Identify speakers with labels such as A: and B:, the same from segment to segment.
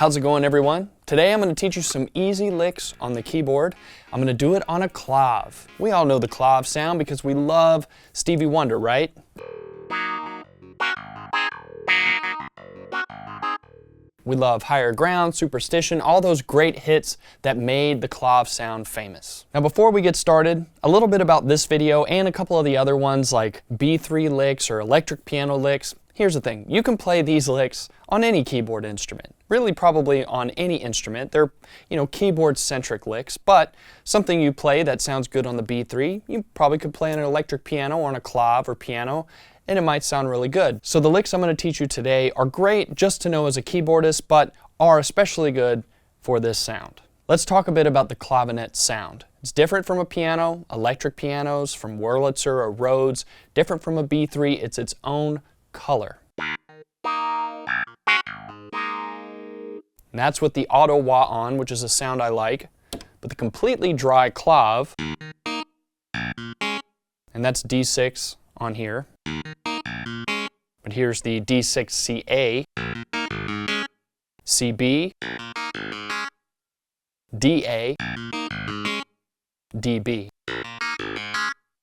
A: How's it going, everyone? Today I'm going to teach you some easy licks on the keyboard. I'm going to do it on a clav. We all know the clav sound because we love Stevie Wonder, right? We love Higher Ground, Superstition, all those great hits that made the clav sound famous. Now before we get started, a little bit about this video and a couple of the other ones like B3 licks or electric piano licks. Here's the thing, you can play these licks on any keyboard instrument. Really probably on any instrument. They're, keyboard-centric licks, but something you play that sounds good on the B3, you probably could play on an electric piano or on a clav or piano, and it might sound really good. So the licks I'm going to teach you today are great just to know as a keyboardist, but are especially good for this sound. Let's talk a bit about the clavinet sound. It's different from a piano, electric pianos, from Wurlitzer or Rhodes, different from a B3, it's its own color. And that's with the auto wah on, which is a sound I like, but the completely dry clav, and that's D6 on here. But here's the D6 CA, CB, DA, DB.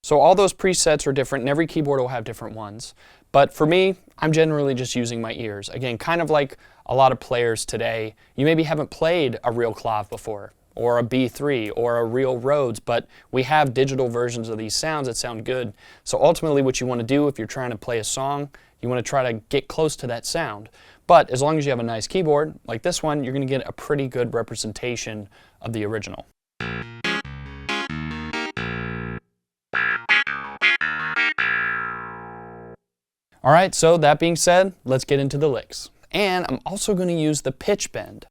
A: So all those presets are different, and every keyboard will have different ones. But for me, I'm generally just using my ears. Again, kind of like a lot of players today, you maybe haven't played a real clav before, or a B3, or a real Rhodes, but we have digital versions of these sounds that sound good. So ultimately what you want to do if you're trying to play a song, you want to try to get close to that sound. But as long as you have a nice keyboard, like this one, you're going to get a pretty good representation of the original. Alright, so that being said, let's get into the licks. And I'm also going to use the pitch bend.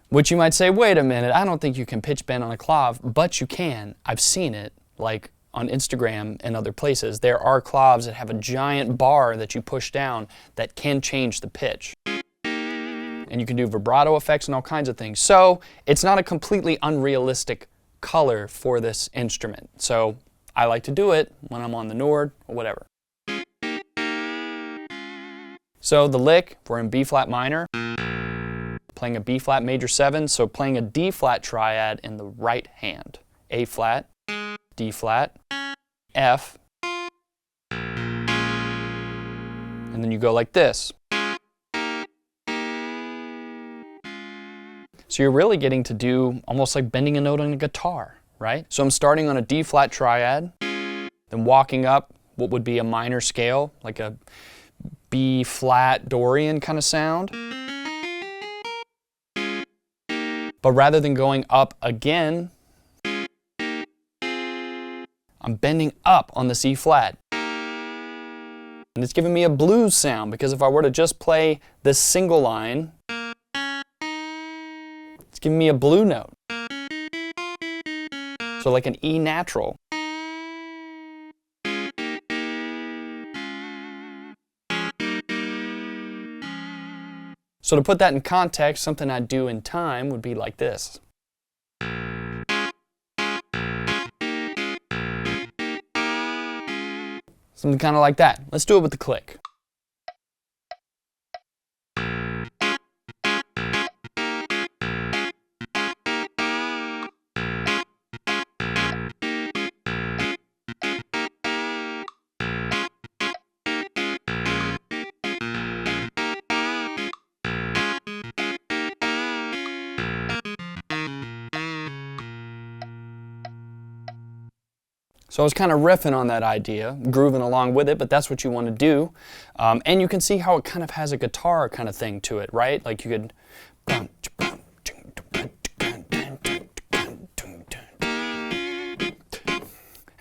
A: Which you might say, wait a minute, I don't think you can pitch bend on a clav, but you can. I've seen it, like on Instagram and other places. There are clavs that have a giant bar that you push down that can change the pitch. And you can do vibrato effects and all kinds of things. So it's not a completely unrealistic color for this instrument. So I like to do it when I'm on the Nord or whatever. So the lick, if we're in B flat minor, playing a B flat major 7, so playing a D flat triad in the right hand. A flat, D flat, F, and then you go like this. So you're really getting to do almost like bending a note on a guitar, right? So I'm starting on a D flat triad, then walking up what would be a minor scale, like a B flat Dorian kind of sound. But rather than going up again, I'm bending up on the C flat. And it's giving me a blues sound because if I were to just play this single line, it's giving me a blue note. So like an E natural. So to put that in context, something I'd do in time would be like this. Something kind of like that. Let's do it with the click. So I was kind of riffing on that idea, grooving along with it, but that's what you want to do. And you can see how it kind of has a guitar kind of thing to it, right? Like you could...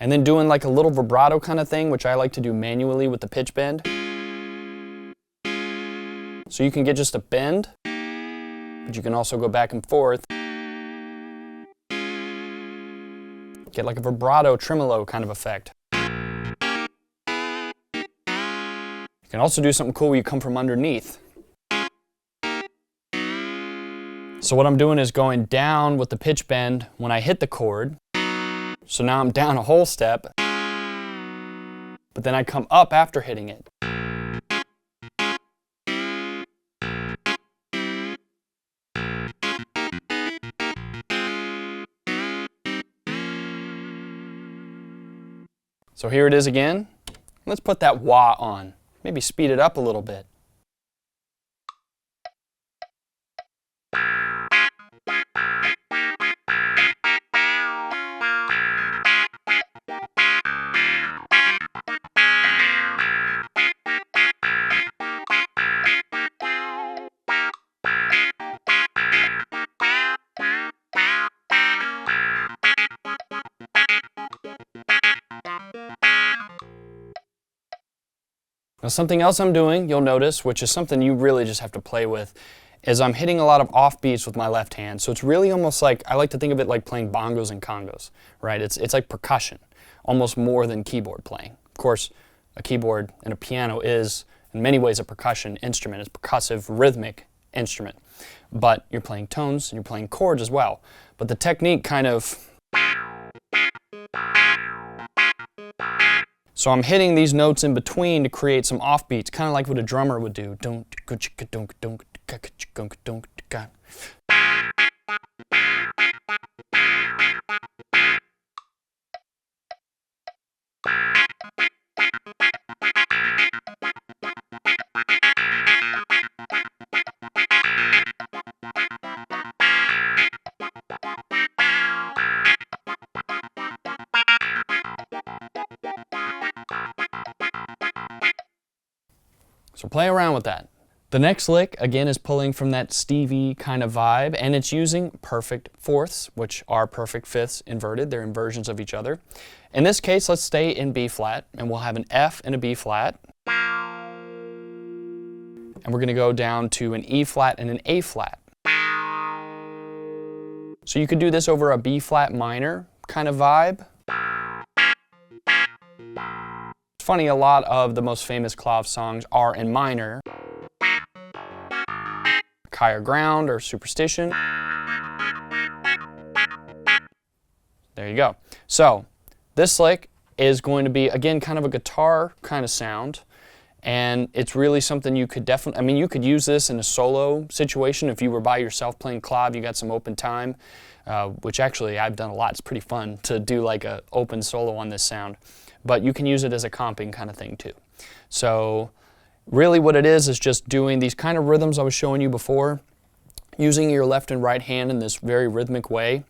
A: And then doing like a little vibrato kind of thing, which I like to do manually with the pitch bend. So you can get just a bend, but you can also go back and forth. Get like a vibrato tremolo kind of effect. You can also do something cool where you come from underneath. So what I'm doing is going down with the pitch bend when I hit the chord. So now I'm down a whole step, but then I come up after hitting it. So here it is again. Let's put that wah on. Maybe speed it up a little bit. Now something else I'm doing, you'll notice, which is something you really just have to play with, is I'm hitting a lot of offbeats with my left hand. So it's really almost like, I like to think of it like playing bongos and congos, right? It's like percussion, almost more than keyboard playing. Of course, a keyboard and a piano is, in many ways, a percussion instrument. It's a percussive, rhythmic instrument. But you're playing tones and you're playing chords as well. But the technique kind of... So I'm hitting these notes in between to create some offbeats, kind of like what a drummer would do. So play around with that. The next lick, again, is pulling from that Stevie kind of vibe, and it's using perfect fourths, which are perfect fifths inverted. They're inversions of each other. In this case, let's stay in B flat, and we'll have an F and a B flat. And we're going to go down to an E flat and an A flat. So you could do this over a B flat minor kind of vibe. It's funny, a lot of the most famous Clav songs are in minor. Higher ground or superstition. There you go. So this lick is going to be, again, kind of a guitar kind of sound. And it's really something you could definitely, I mean, you could use this in a solo situation. If you were by yourself playing Clav, you got some open time, which actually I've done a lot. It's pretty fun to do like an open solo on this sound. But you can use it as a comping kind of thing too. So really what it is just doing these kind of rhythms I was showing you before, using your left and right hand in this very rhythmic way,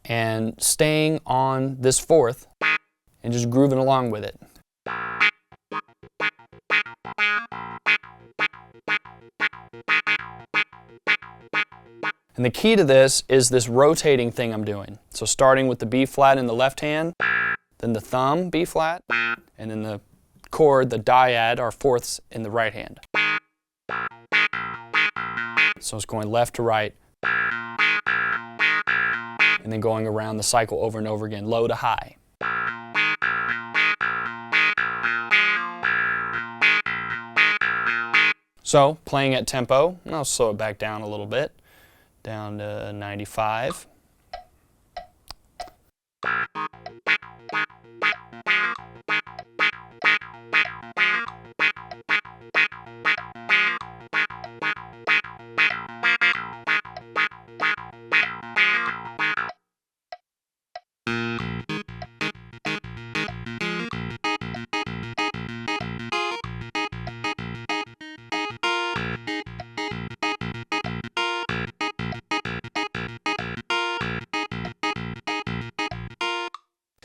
A: and staying on this fourth and just grooving along with it. And the key to this is this rotating thing I'm doing. So starting with the B flat in the left hand, then the thumb, B flat, and then the chord, the dyad, our fourths in the right hand. So it's going left to right, and then going around the cycle over and over again, low to high. So playing at tempo, and I'll slow it back down a little bit, down to 95.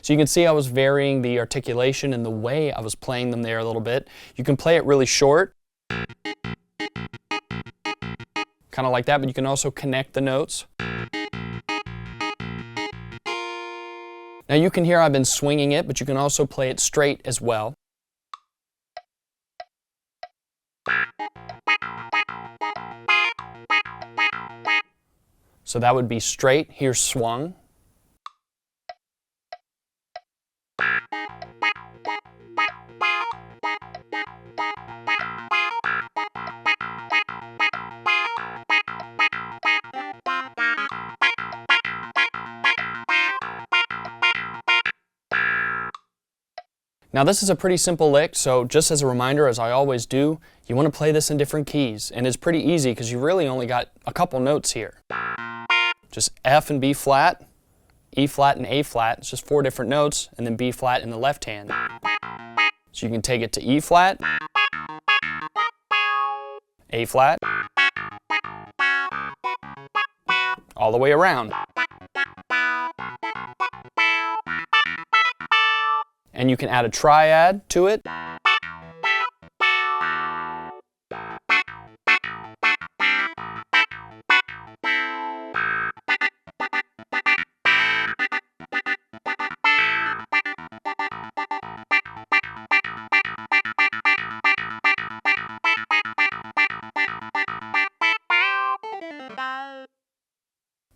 A: So you can see I was varying the articulation and the way I was playing them there a little bit. You can play it really short, kind of like that, but you can also connect the notes. Now you can hear I've been swinging it, but you can also play it straight as well. So that would be straight, here's swung. Now this is a pretty simple lick, so just as a reminder, as I always do, you want to play this in different keys. And it's pretty easy because you really only got a couple notes here. Just F and B flat, E flat and A flat. It's just 4 different notes, and then B flat in the left hand. So you can take it to E flat, A flat, all the way around. And you can add a triad to it.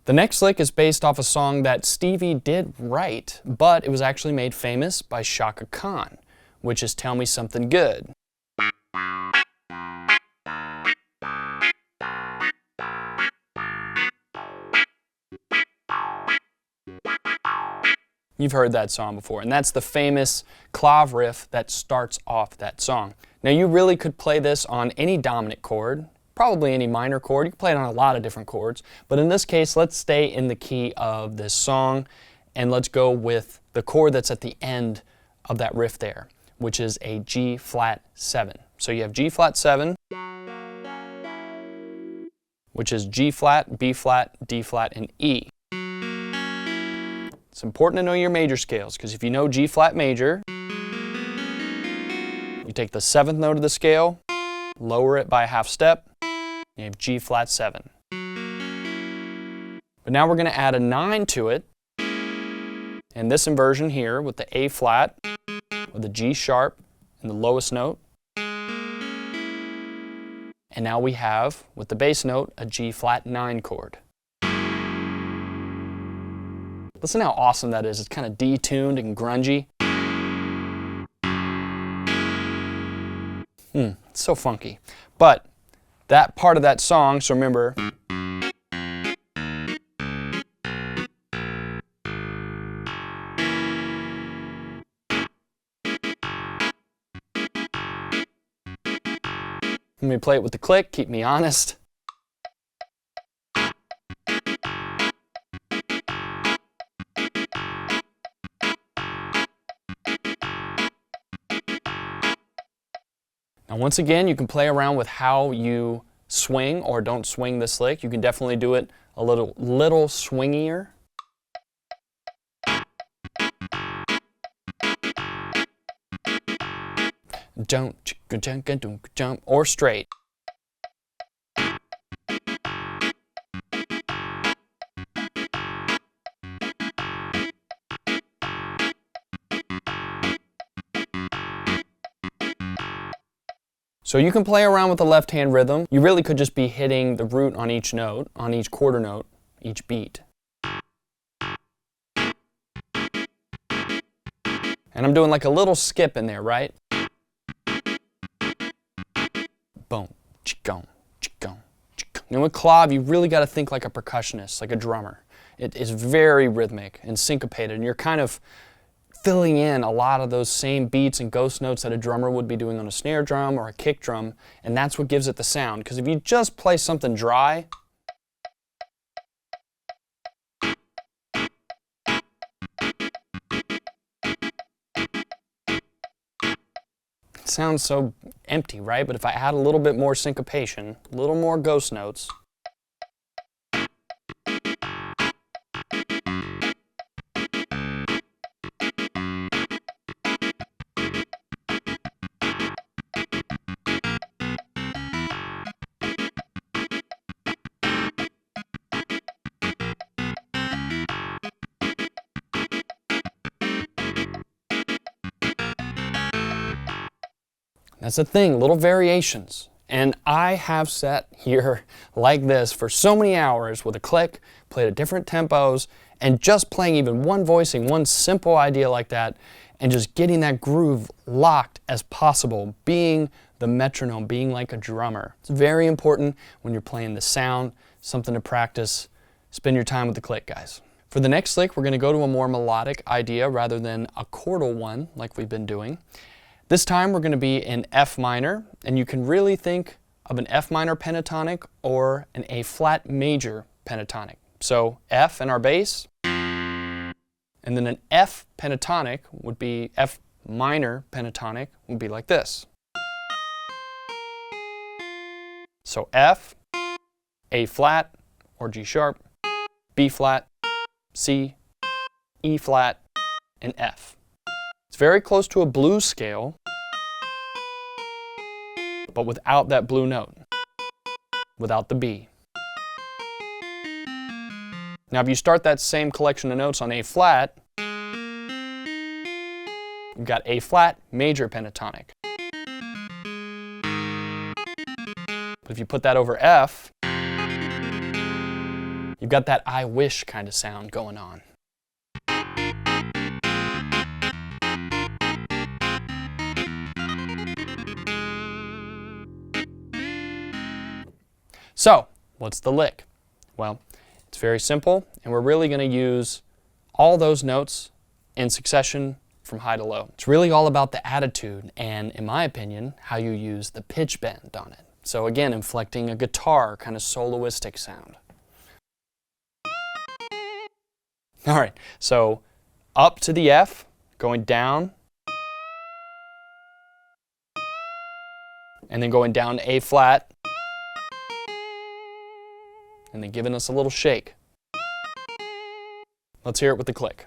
A: The next lick is based off a song that Stevie did write, but it was actually made famous by Chaka Khan, which is Tell Me Something Good. You've heard that song before, and that's the famous Clav riff that starts off that song. Now you really could play this on any dominant chord, probably any minor chord. You can play it on a lot of different chords, but in this case, let's stay in the key of this song, and let's go with the chord that's at the end of that riff there, which is a G flat 7. So you have G flat 7, which is G flat, B flat, D flat, and E. It's important to know your major scales, because if you know G flat major, you take the 7th note of the scale, lower it by a half step, you have G flat 7. But now we're going to add a 9 to it, and this inversion here with the A flat, with the G sharp in the lowest note. And now we have, with the bass note, a G flat 9 chord. Listen how awesome that is. It's kind of detuned and grungy. It's so funky. But that part of that song, so remember, let me play it with the click, keep me honest. Now once again, you can play around with how you swing or don't swing this lick. You can definitely do it a little swingier. Don't jump or straight. So you can play around with the left hand rhythm. You really could just be hitting the root on each note, on each quarter note, each beat. And I'm doing like a little skip in there, right? Boom, chicom, chicom, chicom. Now with Clav, you really got to think like a percussionist, like a drummer. It is very rhythmic and syncopated, and you're kind of filling in a lot of those same beats and ghost notes that a drummer would be doing on a snare drum or a kick drum, and that's what gives it the sound. Because if you just play something dry, it sounds so empty, right? But if I add a little bit more syncopation, a little more ghost notes, that's the thing, little variations. And I have sat here like this for so many hours with a click, played at different tempos, and just playing even one voicing, one simple idea like that, and just getting that groove locked as possible, being the metronome, being like a drummer. It's very important when you're playing the sound, something to practice. Spend your time with the click, guys. For the next lick, we're going to go to a more melodic idea rather than a chordal one like we've been doing. This time we're going to be in F minor, and you can really think of an F minor pentatonic or an A flat major pentatonic. So F in our bass, And then an F pentatonic would be, F minor pentatonic would be like this. So F, A flat or G sharp, B flat, C, E flat, and F. It's very close to a blues scale, but without that blue note, without the B. Now if you start that same collection of notes on A flat, you've got A flat, major pentatonic. But if you put that over F, you've got that I wish kind of sound going on. So, what's the lick? Well, it's very simple, and we're really going to use all those notes in succession from high to low. It's really all about the attitude and, in my opinion, how you use the pitch bend on it. So again, inflecting a guitar kind of soloistic sound. All right, so up to the F, going down, and then going down to A flat, and then giving us a little shake. Let's hear it with the click.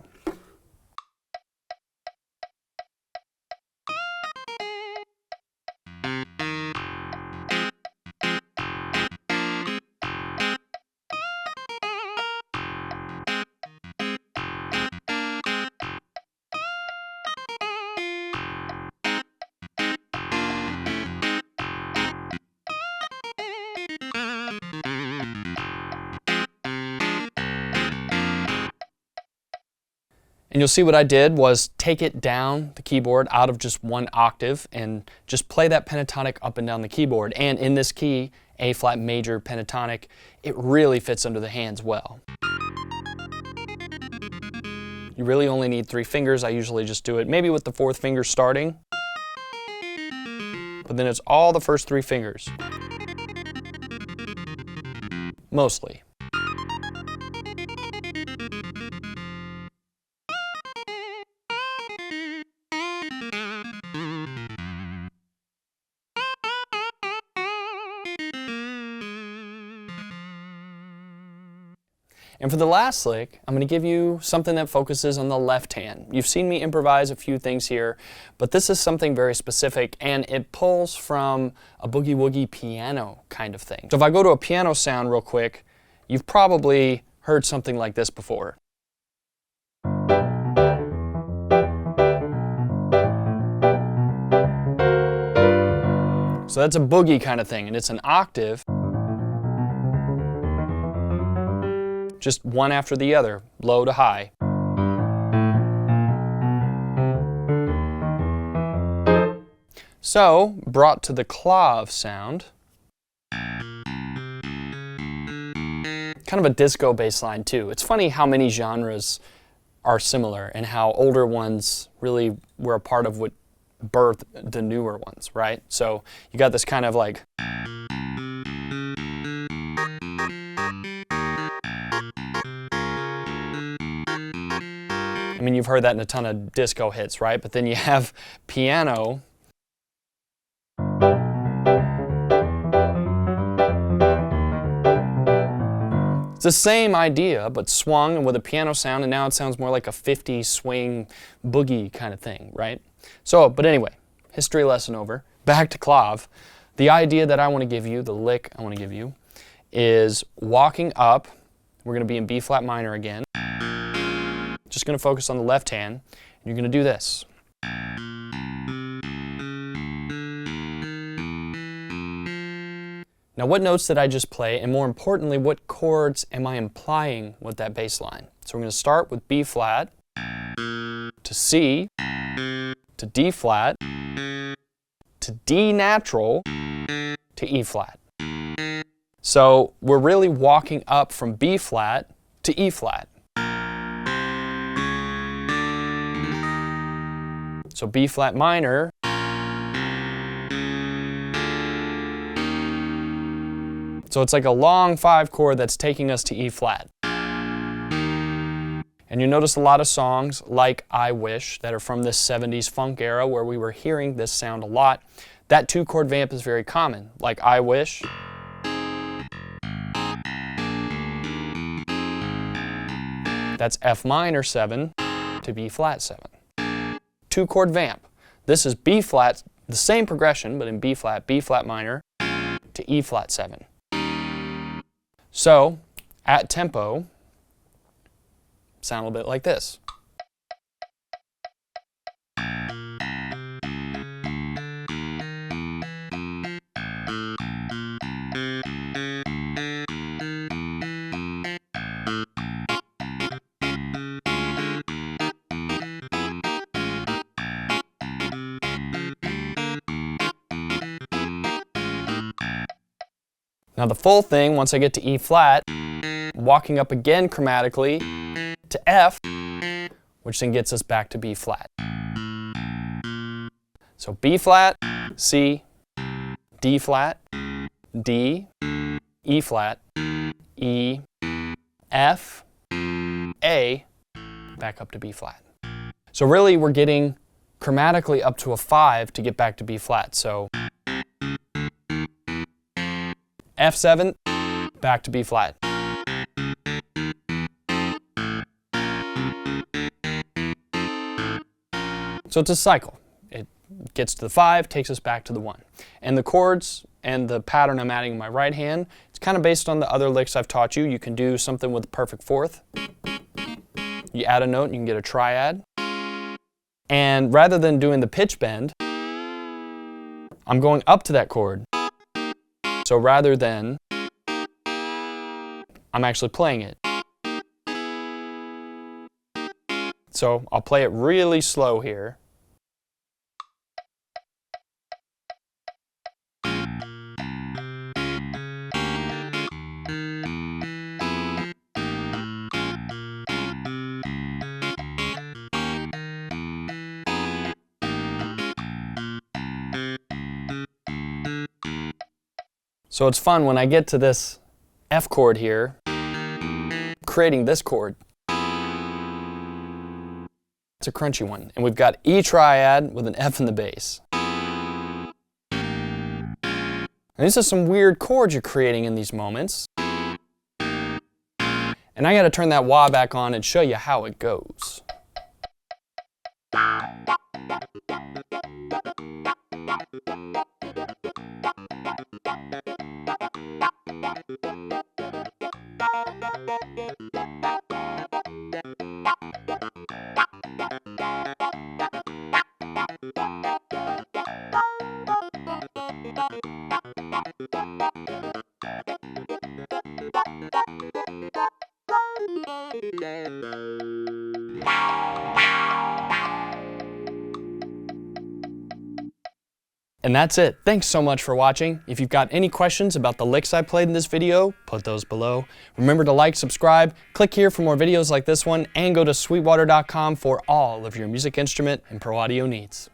A: And you'll see what I did was take it down the keyboard out of just one octave and just play that pentatonic up and down the keyboard. And in this key, A flat major pentatonic, it really fits under the hands well. You really only need 3 fingers. I usually just do it maybe with the 4th finger starting, but then it's all the first 3 fingers. Mostly. And for the last lick, I'm going to give you something that focuses on the left hand. You've seen me improvise a few things here, but this is something very specific, and it pulls from a boogie-woogie piano kind of thing. So if I go to a piano sound real quick, you've probably heard something like this before. So that's a boogie kind of thing, and it's an octave. Just one after the other, low to high. So, brought to the Clav sound, kind of a disco bass line too. It's funny how many genres are similar and how older ones really were a part of what birthed the newer ones, right? So you got this kind of like I mean, you've heard that in a ton of disco hits, right? But then you have piano. It's the same idea, but swung and with a piano sound, and now it sounds more like a 50s swing boogie kind of thing, right? So, but anyway, history lesson over. Back to Clav. The idea that I want to give you, the lick I want to give you, is walking up. We're going to be in B flat minor again. Just going to focus on the left hand, and you're going to do this. Now, what notes did I just play, and more importantly, what chords am I implying with that bass line? So we're going to start with B flat, to C, to D flat, to D natural, to E flat. So we're really walking up from B flat to E flat. So B flat minor, so it's like a long 5 chord that's taking us to E flat. And And you notice a lot of songs like I Wish that are from this 70s funk era where we were hearing this sound a lot. That 2-chord vamp is very common, like I Wish. That's F minor 7 to B flat 7. 2-chord vamp. This is B flat, the same progression, but in B flat minor to E flat 7. So, at tempo, sound a little bit like this. Now the full thing, once I get to E flat, walking up again chromatically to F, which then gets us back to B flat. So B flat, C, D flat, D, E flat, E, F, A, back up to B flat. So really we're getting chromatically up to a 5 to get back to B flat. So F7, back to B flat. So it's a cycle. It gets to the 5, takes us back to the 1. And the chords and the pattern I'm adding in my right hand, it's kind of based on the other licks I've taught you. You can do something with a perfect fourth. You add a note and you can get a triad. And rather than doing the pitch bend, I'm going up to that chord. So rather than, I'm actually playing it. So I'll play it really slow here. So it's fun when I get to this F chord here, creating this chord. It's a crunchy one. And we've got E triad with an F in the bass. And these are some weird chords you're creating in these moments. And I gotta turn that wah back on and show you how it goes. And that's it. Thanks so much for watching. If you've got any questions about the licks I played in this video, put those below. Remember to like, subscribe, click here for more videos like this one, and go to sweetwater.com for all of your music instrument and pro audio needs.